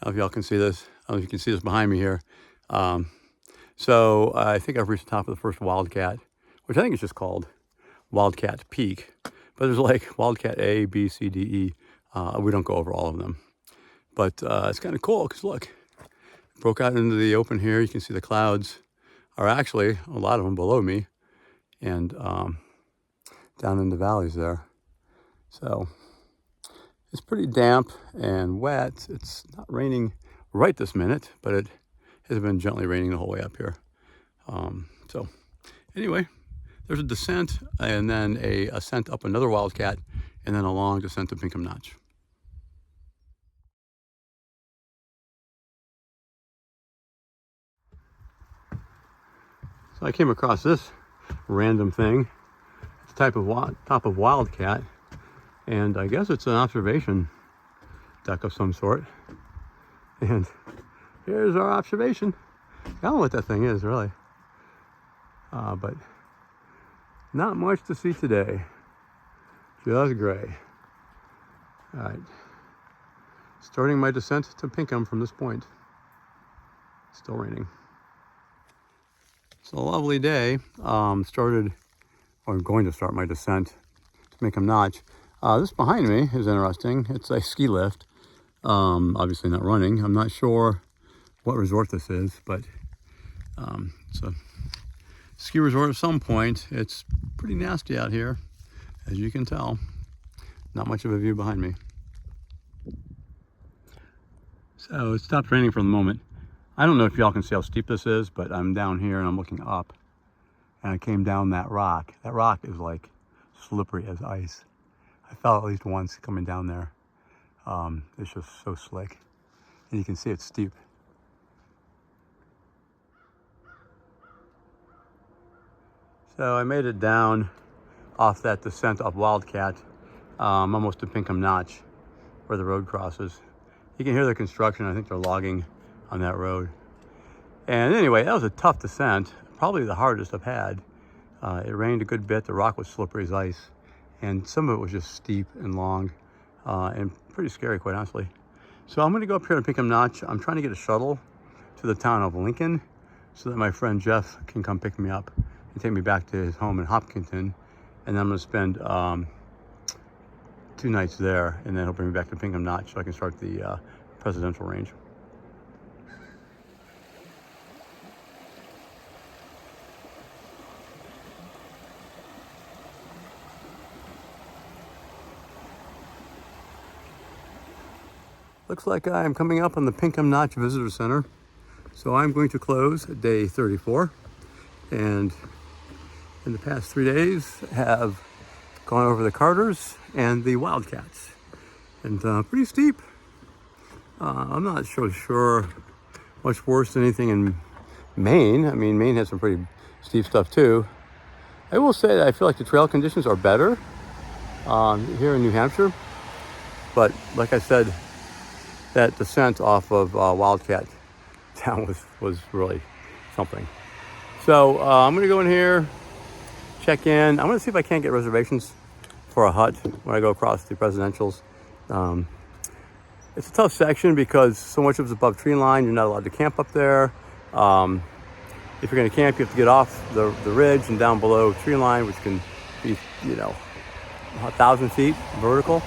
I don't know if y'all can see this. I don't know if you can see this behind me here. So I think I've reached the top of the first Wildcat, which I think is just called Wildcat Peak. But there's like Wildcat A, B, C, D, E. We don't go over all of them. But it's kind of cool because look, broke out into the open here. You can see the clouds are actually, a lot of them below me, and down in the valleys there. So it's pretty damp and wet. It's not raining right this minute, but it has been gently raining the whole way up here. So anyway, there's a descent and then a ascent up another Wildcat and then a long descent to Pinkham Notch. So I came across this random thing. It's a type of top of Wildcat, and I guess it's an observation deck of some sort. And here's our observation. I don't know what that thing is really, but not much to see today. Just gray. All right, starting my descent to Pinkham from this point. Still raining. It's a lovely day. I'm going to start my descent to Pinkham Notch. This behind me is interesting. It's a ski lift. Obviously not running. I'm not sure what resort this is, but it's a ski resort at some point. It's pretty nasty out here, as you can tell. Not much of a view behind me. So it stopped raining for the moment. I don't know if y'all can see how steep this is, but I'm down here and I'm looking up, and I came down that rock. That rock is like slippery as ice. I fell at least once coming down there. It's just so slick, and you can see it's steep. So I made it down off that descent up Wildcat, almost to Pinkham Notch, where the road crosses. You can hear the construction. I think they're logging on that road. And anyway, that was a tough descent, probably the hardest I've had. It rained a good bit. The rock was slippery as ice, and some of it was just steep and long, and pretty scary, quite honestly. So I'm going to go up here to Pinkham Notch. I'm trying to get a shuttle to the town of Lincoln so that my friend Jeff can come pick me up and take me back to his home in Hopkinton, and then I'm going to spend 2 nights there, and then he'll bring me back to Pinkham Notch so I can start the presidential range. Looks like I'm coming up on the Pinkham Notch Visitor Center. So I'm going to close day 34. And in the past 3 days have gone over the Carters and the Wildcats. And pretty steep. I'm not so sure much worse than anything in Maine. I mean, Maine has some pretty steep stuff too. I will say that I feel like the trail conditions are better here in New Hampshire. But like I said, that descent off of Wildcat Town was really something. So I'm gonna go in here, check in. I'm gonna see if I can't get reservations for a hut when I go across the presidentials. It's a tough section because so much of it's above tree line. You're not allowed to camp up there. If you're gonna camp, you have to get off the ridge and down below tree line, which can be, 1,000 feet vertical.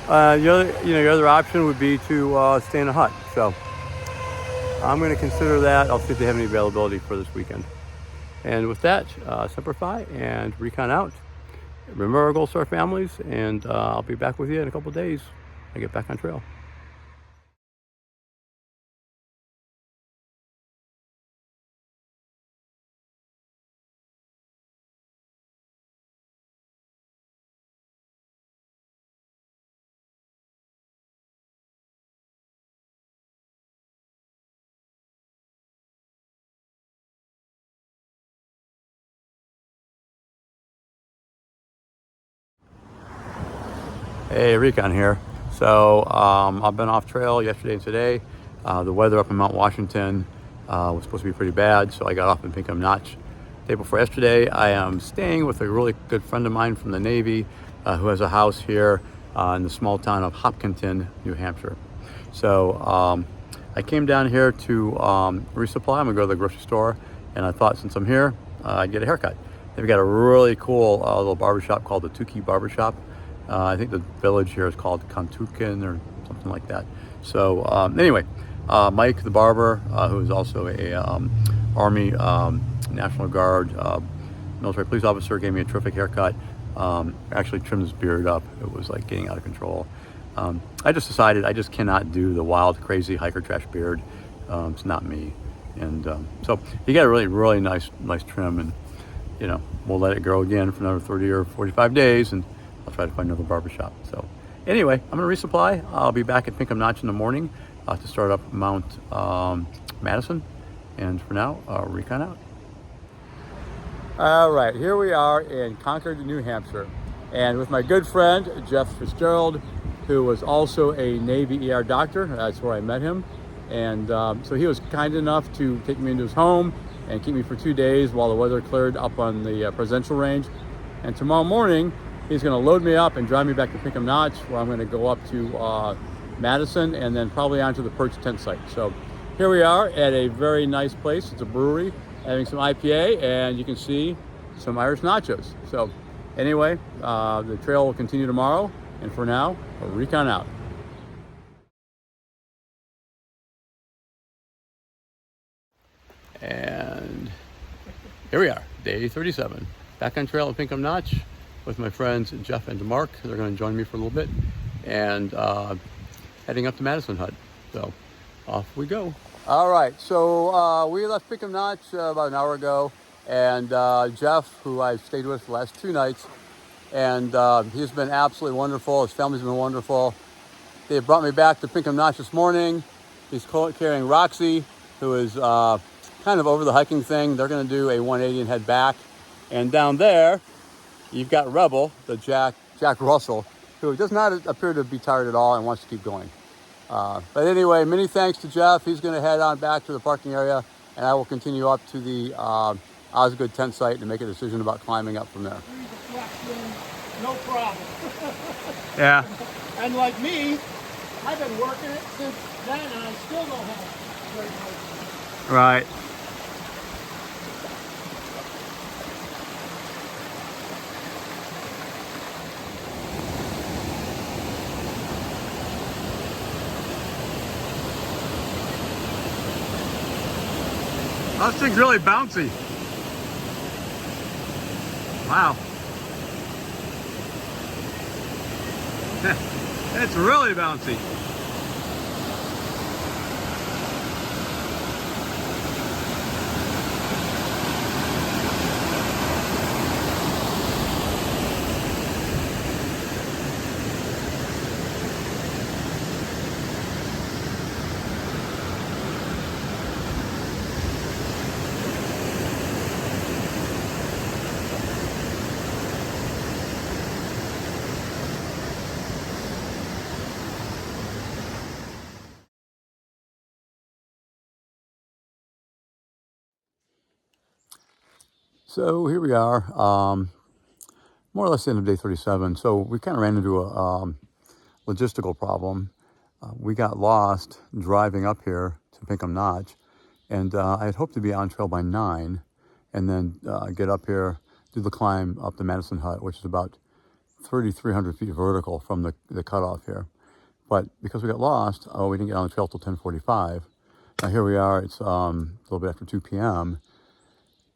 Your other option would be to stay in a hut. So I'm going to consider that. I'll see if they have any availability for this weekend. And with that, Semper Fi and Recon out. Remember our Gold Star families, and I'll be back with you in a couple of days. I get back on trail. Hey, Recon here. So I've been off trail yesterday and today. The weather up in Mount Washington was supposed to be pretty bad, so I got off in Pinkham Notch. Day before yesterday, I am staying with a really good friend of mine from the Navy who has a house here in the small town of Hopkinton, New Hampshire. So I came down here to resupply. I'm gonna go to the grocery store, and I thought since I'm here, I'd get a haircut. They've got a really cool little barbershop called the Tukey Barbershop. I think the village here is called Kantukin or something like that. So anyway, Mike the barber, who is also a Army National Guard military police officer, gave me a terrific haircut. Actually trimmed his beard up. It was like getting out of control. I just decided I just cannot do the wild, crazy hiker trash beard. It's not me. And so he got a really nice trim, and you know, we'll let it grow again for another 30 or 45 days, and I'll try to find another barbershop. So anyway, I'm gonna resupply. I'll be back at Pinkham Notch in the morning to start up Mount Madison. And for now, Recon out. All right, here we are in Concord, New Hampshire, and with my good friend Jeff Fitzgerald, who was also a Navy ER doctor. That's where I met him. And so he was kind enough to take me into his home and keep me for 2 days while the weather cleared up on the presidential range. And tomorrow morning, he's gonna load me up and drive me back to Pinkham Notch, where I'm gonna go up to Madison and then probably onto the Perch tent site. So here we are at a very nice place. It's a brewery, having some IPA, and you can see some Irish nachos. So anyway, the trail will continue tomorrow, and for now, a Recon out. And here we are, day 37. Back on trail at Pinkham Notch with my friends Jeff and Mark. They're gonna join me for a little bit, and heading up to Madison Hut. So off we go. All right, so we left Pinkham Notch about an hour ago, and Jeff, who I've stayed with the last 2 nights, and he's been absolutely wonderful. His family's been wonderful. They brought me back to Pinkham Notch this morning. He's carrying Roxy, who is kind of over the hiking thing. They're gonna do a 180 and head back. And down there, you've got Rebel, the Jack Russell, who does not appear to be tired at all and wants to keep going. But anyway, many thanks to Jeff. He's gonna head on back to the parking area, and I will continue up to the Osgood tent site and make a decision about climbing up from there. No problem. Yeah. And like me, I've been working it since then, and I still don't have very much. Right. This thing's really bouncy. Wow. It's really bouncy. So here we are, more or less the end of day 37. So we kind of ran into a logistical problem. We got lost driving up here to Pinkham Notch, and I had hoped to be on trail by 9 and then get up here, do the climb up the Madison Hut, which is about 3,300 feet vertical from the cutoff here. But because we got lost, we didn't get on the trail till 10:45. Now here we are, it's a little bit after 2 p.m.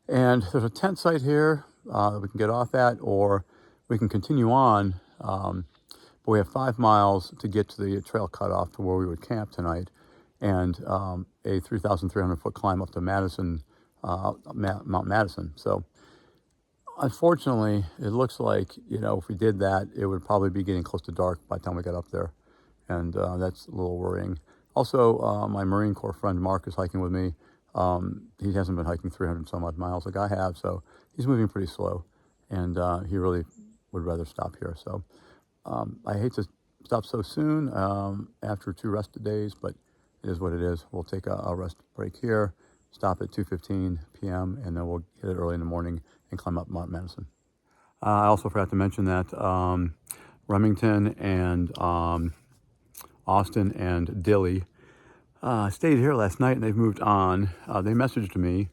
And there's a tent site here that we can get off at, or we can continue on. But we have 5 miles to get to the trail cutoff to where we would camp tonight, and a 3,300 foot climb up to Madison, Mount Madison. So unfortunately, it looks like, you know, if we did that, it would probably be getting close to dark by the time we got up there. And that's a little worrying. Also, my Marine Corps friend Mark is hiking with me. He hasn't been hiking 300 some odd miles like I have, so he's moving pretty slow, and he really would rather stop here. So I hate to stop so soon after 2 rested days, but it is what it is. We'll take a rest break here, stop at 2:15 p.m., and then we'll hit it early in the morning and climb up Mount Madison. I also forgot to mention that Remington and Austin and Dilly stayed here last night and they've moved on. They messaged me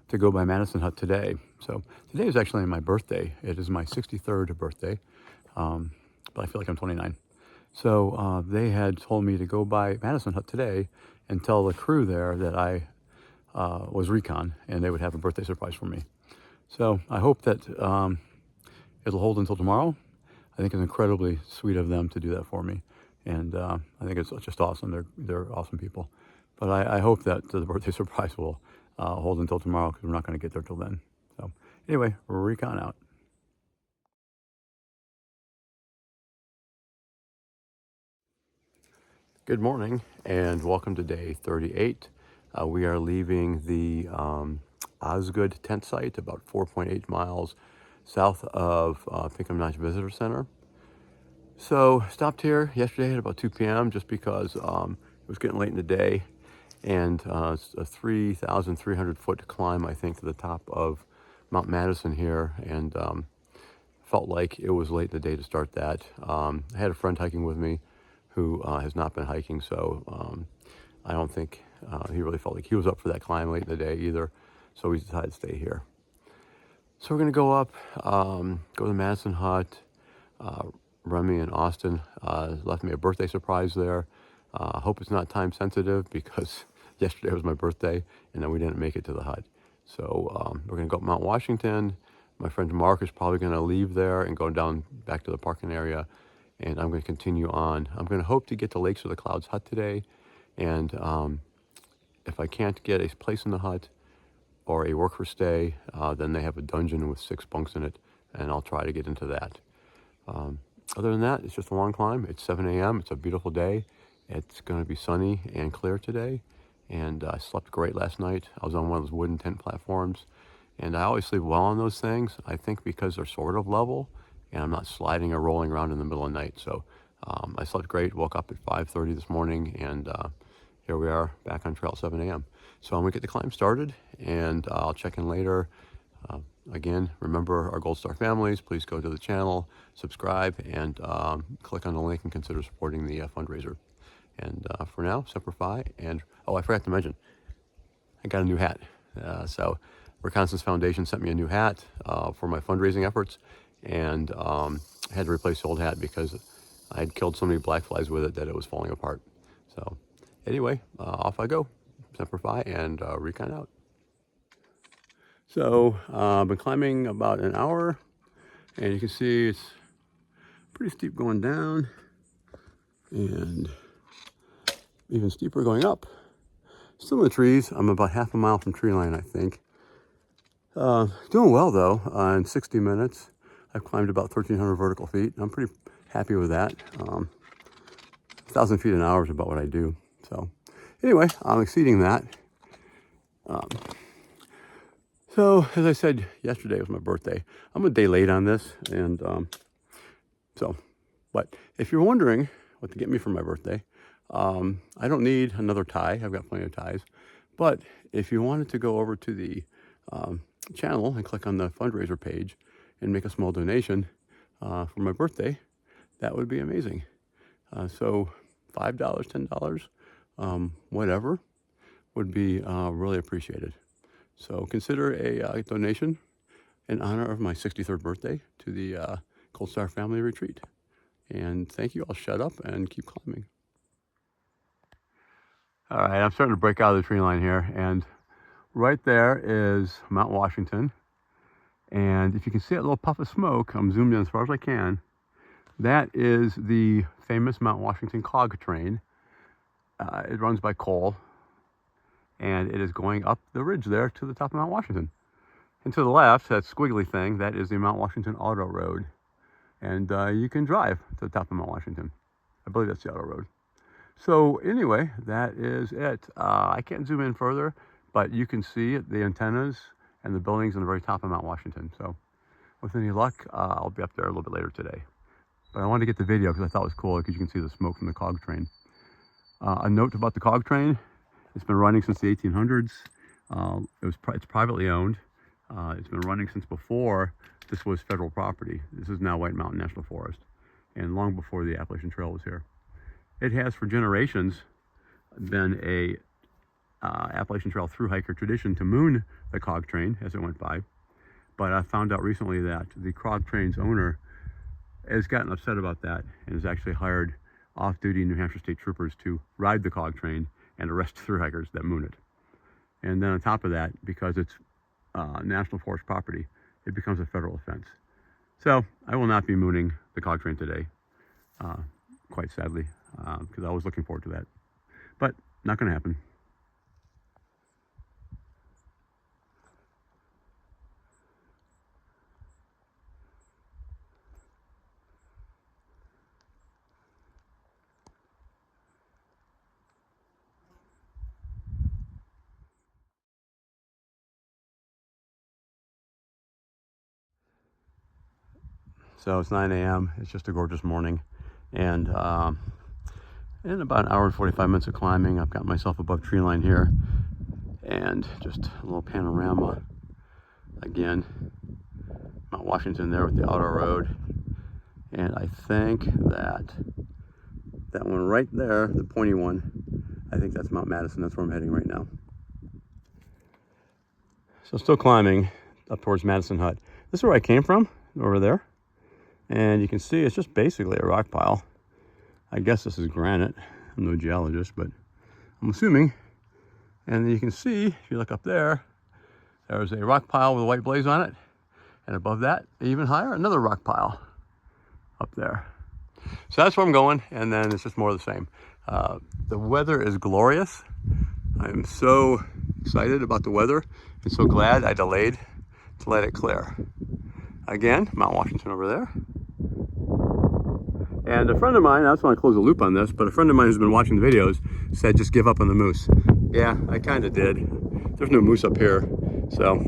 to go by Madison Hut today. So today is actually my birthday. It is my 63rd birthday, but I feel like I'm 29. So they had told me to go by Madison Hut today and tell the crew there that I was Recon and they would have a birthday surprise for me. So I hope that it'll hold until tomorrow. I think it's incredibly sweet of them to do that for me. And I think it's just awesome. They're awesome people. But I hope that the birthday surprise will hold until tomorrow because we're not going to get there till then. So anyway, Recon out. Good morning and welcome to day 38. We are leaving the Osgood tent site about 4.8 miles south of Pinkham Visitor Center. So stopped here yesterday at about 2 p.m. just because it was getting late in the day, and it's a 3,300 foot climb, I think, to the top of Mount Madison here, and felt like it was late in the day to start that. I had a friend hiking with me who has not been hiking, so I don't think he really felt like he was up for that climb late in the day either, so we decided to stay here. So we're going to go up, go to Madison Hut. Remy and Austin left me a birthday surprise there. Hope it's not time sensitive because yesterday was my birthday and then we didn't make it to the hut. So we're going to go up Mount Washington. My friend Mark is probably going to leave there and go down back to the parking area, and I'm going to continue on. I'm going to hope to get to Lakes of the Clouds hut today, and if I can't get a place in the hut or a work for stay, then they have a dungeon with 6 bunks in it, and I'll try to get into that. Other than that, it's just a long climb. It's 7 a.m. It's a beautiful day. It's going to be sunny and clear today, and I slept great last night. I was on one of those wooden tent platforms, and I always sleep well on those things, I think because they're sort of level, and I'm not sliding or rolling around in the middle of the night. So I slept great, woke up at 5:30 this morning, and here we are back on trail 7 a.m. So I'm going to get the climb started, and I'll check in later. Again, remember our Gold Star families, please go to the channel, subscribe, and click on the link and consider supporting the fundraiser. And for now, Semper Fi. And, oh, I forgot to mention, I got a new hat. So Reconnaissance Foundation sent me a new hat for my fundraising efforts, and I had to replace the old hat because I had killed so many black flies with it that it was falling apart. So anyway, off I go. Semper Fi and Recon out. So I've been climbing about an hour, and you can see it's pretty steep going down and even steeper going up. Still in the trees. I'm about half a mile from tree line, I think. Doing well though. In 60 minutes, I've climbed about 1,300 vertical feet. I'm pretty happy with that. 1,000 feet an hour is about what I do. So anyway, I'm exceeding that. So, as I said, yesterday was my birthday. I'm a day late on this, and but if you're wondering what to get me for my birthday, I don't need another tie. I've got plenty of ties. But if you wanted to go over to the channel and click on the fundraiser page and make a small donation for my birthday, that would be amazing. So $5, $10, whatever, would be really appreciated. So consider a donation in honor of my 63rd birthday to the Gold Star Family Retreat. And thank you. I'll shut up and keep climbing. All right, I'm starting to break out of the tree line here, and right there is Mount Washington. And if you can see that little puff of smoke, I'm zoomed in as far as I can. That is the famous Mount Washington cog train. It runs by coal, and it is going up the ridge there to the top of Mount Washington. And to the left, that squiggly thing, that is the Mount Washington Auto Road. And you can drive to the top of Mount Washington. I believe that's the Auto Road. So anyway, that is it. I can't zoom in further, but you can see the antennas and the buildings on the very top of Mount Washington. So with any luck, I'll be up there a little bit later today. But I wanted to get the video because I thought it was cool, because you can see the smoke from the cog train. A note about the cog train: it's been running since the 1800s. It's privately owned. It's been running since before this was federal property. This is now White Mountain National Forest, and long before the Appalachian Trail was here. It has for generations been a Appalachian Trail through hiker tradition to moon the cog train as it went by. But I found out recently that the cog train's owner has gotten upset about that and has actually hired off-duty New Hampshire state troopers to ride the cog train and arrest through hikers that moon it. And then on top of that, because it's national forest property, it becomes a federal offense. So I will not be mooning the cog train today, quite sadly, because I was looking forward to that. But not going to happen. So it's 9 a.m. It's just a gorgeous morning. And in about an hour and 45 minutes of climbing, I've got myself above tree line here. And just a little panorama. Again, Mount Washington there with the outer road. And I think that one right there, the pointy one, I think that's Mount Madison. That's where I'm heading right now. So still climbing up towards Madison Hut. This is where I came from, over there. And you can see it's just basically a rock pile. I guess this is granite. I'm no geologist, but I'm assuming. And you can see, if you look up there, there's a rock pile with a white blaze on it. And above that, even higher, another rock pile up there. So that's where I'm going, and then it's just more of the same. The weather is glorious. I'm so excited about the weather and so glad I delayed to let it clear. Again, Mount Washington over there. And a friend of mine, I just want to close a loop on this, but a friend of mine who's been watching the videos said just give up on the moose. Yeah, I kind of did. There's no moose up here, so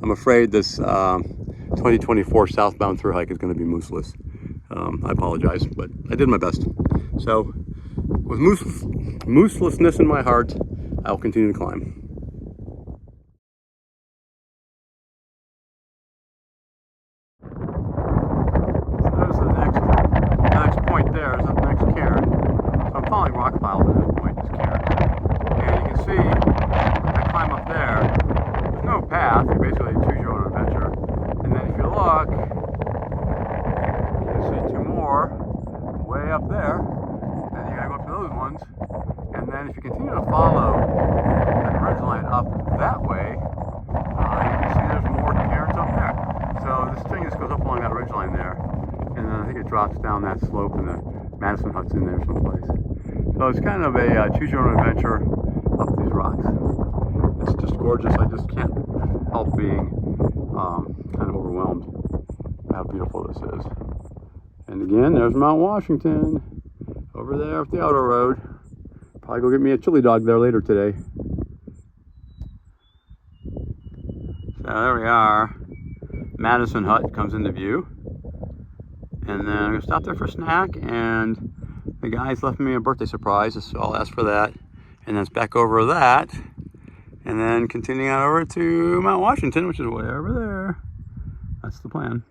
I'm afraid this 2024 southbound thru hike is going to be mooseless. I apologize, but I did my best. So with mooselessness in my heart, I will continue to climb. There is the next cairn. So I'm following rock piles at this point, this cairn. And you can see, I climb up there, there's no path, you basically choose your own adventure. And then if you look, you can see two more way up there, and you gotta go up to those ones. And then if you continue to follow that ridge line up that way, you can see there's more cairns up there. So this thing just goes up along that ridge line there. And then I think it drops down that slope and the Madison Hut's in there someplace. So it's kind of a choose your own adventure up these rocks. It's just gorgeous. I just can't help being kind of overwhelmed by how beautiful this is. And again, there's Mount Washington over there up the outer road. Probably go get me a chili dog there later today. So there we are. Madison Hut comes into view. And then I'm going to stop there for a snack, and the guys left me a birthday surprise, so I'll ask for that. And then it's back over that, and then continuing on over to Mount Washington, which is way over there. That's the plan.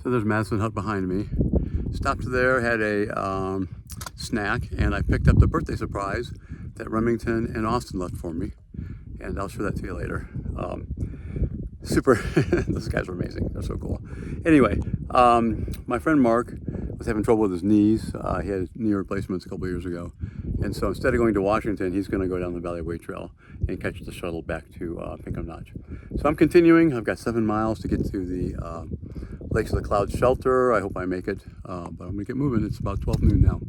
So there's Madison Hut behind me. Stopped there, had a snack, and I picked up the birthday surprise that Remington and Austin left for me. And I'll show that to you later. Super, those guys are amazing. They're so cool. Anyway, my friend Mark was having trouble with his knees. He had knee replacements a couple years ago. And so instead of going to Washington, he's going to go down the Valley Way Trail and catch the shuttle back to Pinkham Notch. So I'm continuing. I've got 7 miles to get to the Lakes of the Clouds shelter. I hope I make it, but I'm going to get moving. It's about 12 noon now.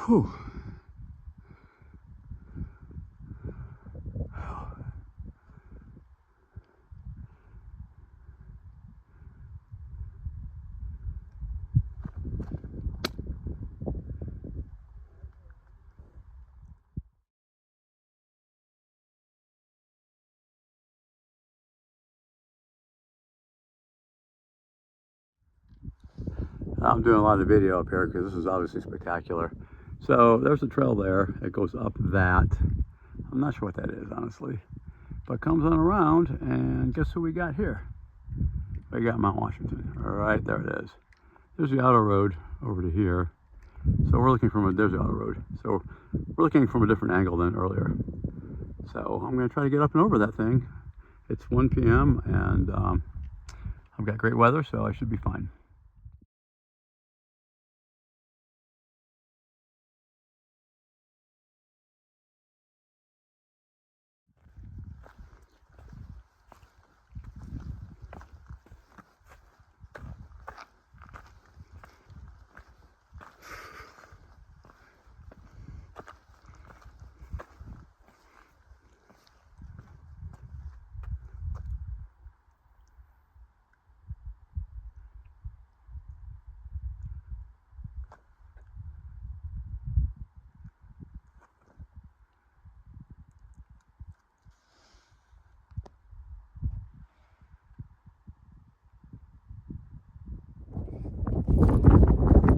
Whew. I'm doing a lot of video up here because this is obviously spectacular. So there's a trail there. It goes up that. I'm not sure what that is, honestly. But comes on around, and guess who we got here? We got Mount Washington. All right, there it is. There's the auto road over to here. So we're looking from there's the auto road. So we're looking from a different angle than earlier. So I'm going to try to get up and over that thing. It's 1 p.m. and I've got great weather, so I should be fine.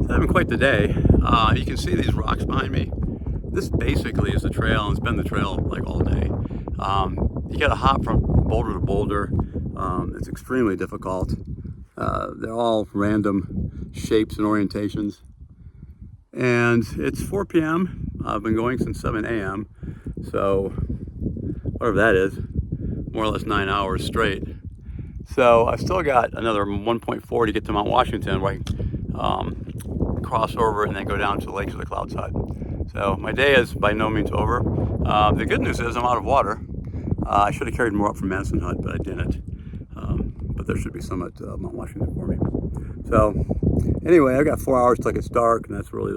Having quite the day. You can see these rocks behind me. This basically is the trail, and it's been the trail like all day. You got to hop from boulder to boulder. It's extremely difficult. They're all random shapes and orientations. And it's 4 p.m. I've been going since 7 a.m. So whatever that is, more or less 9 hours straight. So I've still got another 1.4 to get to Mount Washington, where I can cross over and then go down to the Lakes of the Clouds Hut. So my day is by no means over. The good news is I'm out of water. I should have carried more up from Madison Hut, but I didn't. But there should be some at Mount Washington for me. So anyway, I've got 4 hours till it gets dark, and that's really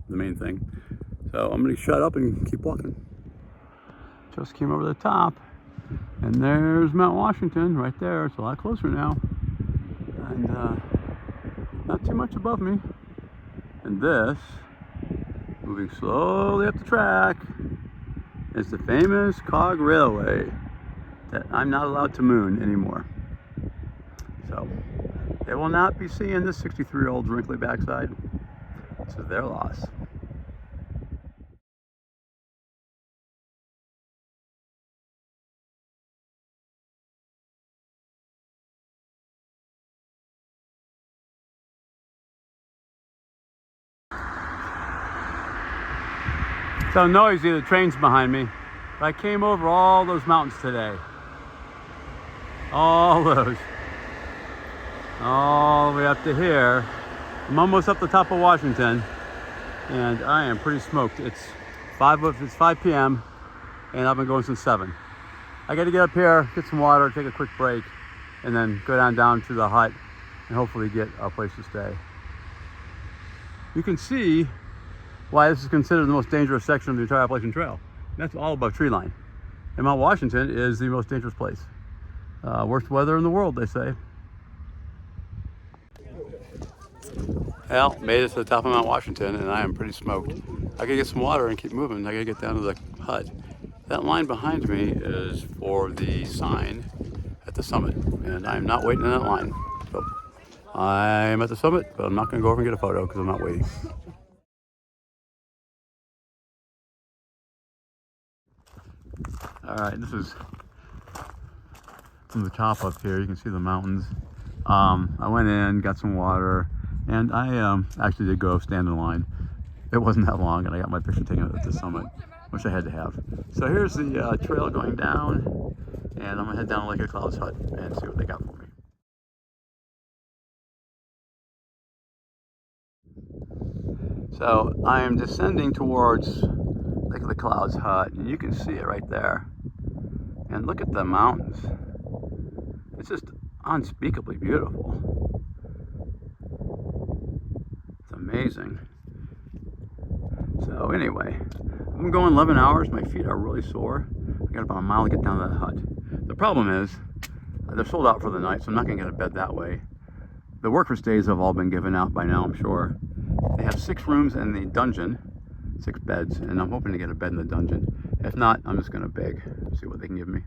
the main thing. So I'm going to shut up and keep walking. Just came over the top, and there's Mount Washington right there. It's a lot closer now, and not too much above me. And this, moving slowly up the track, is the famous Cog Railway that I'm not allowed to moon anymore. So they will not be seeing this 63-year-old's wrinkly backside. This is their loss. So noisy, the train's behind me. But I came over all those mountains today. All those. All the way up to here. I'm almost up the top of Washington, and I am pretty smoked. It's 5 p.m. and I've been going since 7. I got to get up here, get some water, take a quick break, and then go down to the hut and hopefully get a place to stay. You can see why this is considered the most dangerous section of the entire Appalachian Trail. That's all above tree line. And Mount Washington is the most dangerous place. Worst weather in the world, they say. Well, made it to the top of Mount Washington, and I am pretty smoked. I gotta get some water and keep moving. I gotta get down to the hut. That line behind me is for the sign at the summit, and I'm not waiting in that line. So I'm at the summit, but I'm not gonna go over and get a photo because I'm not waiting. All right, this is from the top up here. You can see the mountains. I went in, got some water, and I actually did go stand in line. It wasn't that long, and I got my picture taken at the summit, which I had to have. So here's the trail going down, and I'm gonna head down to Lake of Clouds Hut and see what they got for me. So I am descending towards Lake of the Clouds Hut, and you can see it right there. And look at the mountains. It's just unspeakably beautiful. It's amazing. So anyway, I'm going 11 hours. My feet are really sore. I got about a mile to get down to that hut. The problem is they're sold out for the night, so I'm not gonna get a bed that way. The work for stays have all been given out by now, I'm sure. They have 6 rooms in the dungeon, 6 beds, and I'm hoping to get a bed in the dungeon. If not, I'm just gonna beg, see what they can give me.